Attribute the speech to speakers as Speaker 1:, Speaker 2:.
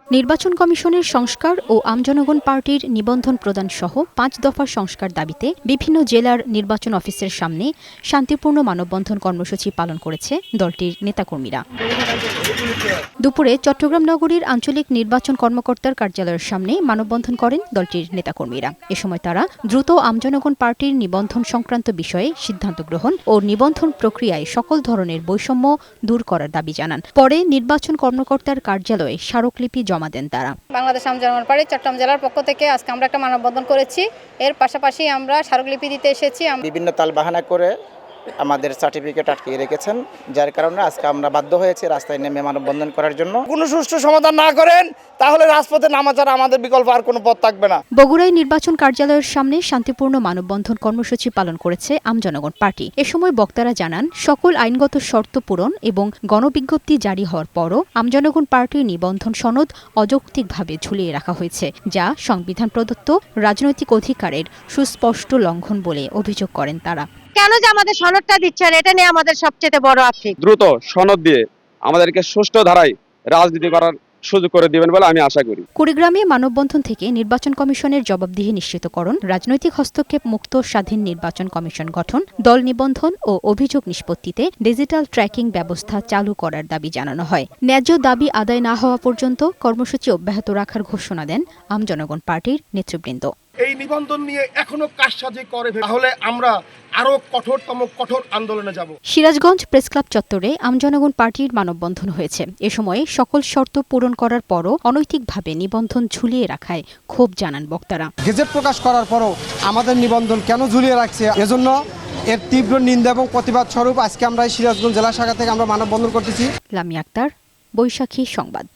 Speaker 1: নির্বাচন কমিশনের সংস্কার ও আমজনগণ পার্টির নিবন্ধন প্রদান সহ ৫ দফা সংস্কার দাবিতে বিভিন্ন জেলার নির্বাচন অফিসের সামনে শান্তিপূর্ণ মানববন্ধন কর্মসূচি পালন করেছে দলটির নেতাকর্মীরা। দুপুরে চট্টগ্রাম নগরীর আঞ্চলিক নির্বাচন কর্মকর্তার কার্যালয়ের সামনে মানববন্ধন করেন দলটির নেতাকর্মীরা। এ সময় তারা দ্রুত আমজনগণ পার্টির নিবন্ধন সংক্রান্ত বিষয়ে সিদ্ধান্ত গ্রহণ ও নিবন্ধন প্রক্রিয়ায় সকল ধরনের বৈষম্য দূর করার দাবি জানান। পরে নির্বাচন কর্মকর্তার কার্যালয়ে স্মারকলিপি জমা দেন তারা।
Speaker 2: বাংলাদেশ আমজনগণ পার্টি চট্টগ্রাম জেলার পক্ষ থেকে আজকে আমরা একটা মানববন্ধন করেছি। এর পাশাপাশি আমরা স্মারকলিপি দিতে এসেছি।
Speaker 3: বিভিন্ন তালবাহানা করে আমাদের সার্টিফিকেট আটকিয়ে রেখেছেন, যার কারণে আজকে আমরা বাধ্য হয়েছি রাস্তায় নেমে মানববন্ধন করার জন্য।
Speaker 4: কোনো সুষ্ঠু সমাধান না করেন তাহলে রাজপথে নামা ছাড়া আমাদের বিকল্প আর কোনো পথ থাকবে না।
Speaker 1: বগুড়ায় নির্বাচন কার্যালয়ের সামনে শান্তিপূর্ণ মানববন্ধন কর্মসূচি পালন করেছে আমজনগণ পার্টি। এ সময় বক্তারা জানান, সকল আইনগত শর্ত পূরণ এবং গণবিজ্ঞপ্তি জারি হওয়ার পরও আমজনগণ পার্টির নিবন্ধন সনদ অযৌক্তিকভাবে ঝুলিয়ে রাখা হয়েছে, যা সংবিধান প্রদত্ত রাজনৈতিক অধিকারের সুস্পষ্ট লঙ্ঘন বলে অভিযোগ করেন তারা।
Speaker 5: কেন যে আমাদের সনদটা দিচ্ছেন, এটা নিয়ে আমাদের সবচেয়ে বড় আক্ষেপ।
Speaker 6: দ্রুত সনদ দিয়ে আমাদেরকে সুষ্ঠু ধারায় রাজনীতি করার সুযোগ করে দিবেন বলে আমি আশা করি।
Speaker 1: কুড়িগ্রামে মানববন্ধন থেকে নির্বাচন কমিশনের জবাবদিহি নিশ্চিতকরণ, রাজনৈতিক হস্তক্ষেপ মুক্ত স্বাধীন নির্বাচন কমিশন গঠন, দল নিবন্ধন ও অভিযোগ নিষ্পত্তিতে ডিজিটাল ট্র্যাকিং ব্যবস্থা চালু করার দাবি জানানো হয়। ন্যায্য দাবি আদায় না হওয়া পর্যন্ত কর্মসূচি অব্যাহত রাখার ঘোষণা দেন আমজনগণ পার্টির নেতৃবৃন্দ।
Speaker 4: এই নিবন্ধন নিয়ে এখনো কারসাজি করে তাহলে আমরা আরো কঠোর আন্দোলনে যাব।
Speaker 1: সিরাজগঞ্জ প্রেসক্লাব চত্বরে আমজনগণ পার্টির মানববন্ধন হয়েছে। এ সময়ে সকল শর্ত পূরণ করার পরও অনৈতিকভাবে নিবন্ধন ঝুলিয়ে রাখায় ক্ষোভ জানান বক্তারা।
Speaker 7: গেজেট প্রকাশ করার পরও আমাদের নিবন্ধন কেন ঝুলিয়ে রাখছে, এজন্য এর তীব্র নিন্দা এবং প্রতিবাদ স্বরূপ আজকে আমরা সিরাজগঞ্জ জেলা শাখা থেকে আমরা মানববন্ধন করতেছি।
Speaker 1: লামিয়া আক্তার, বৈশাখী সংবাদ।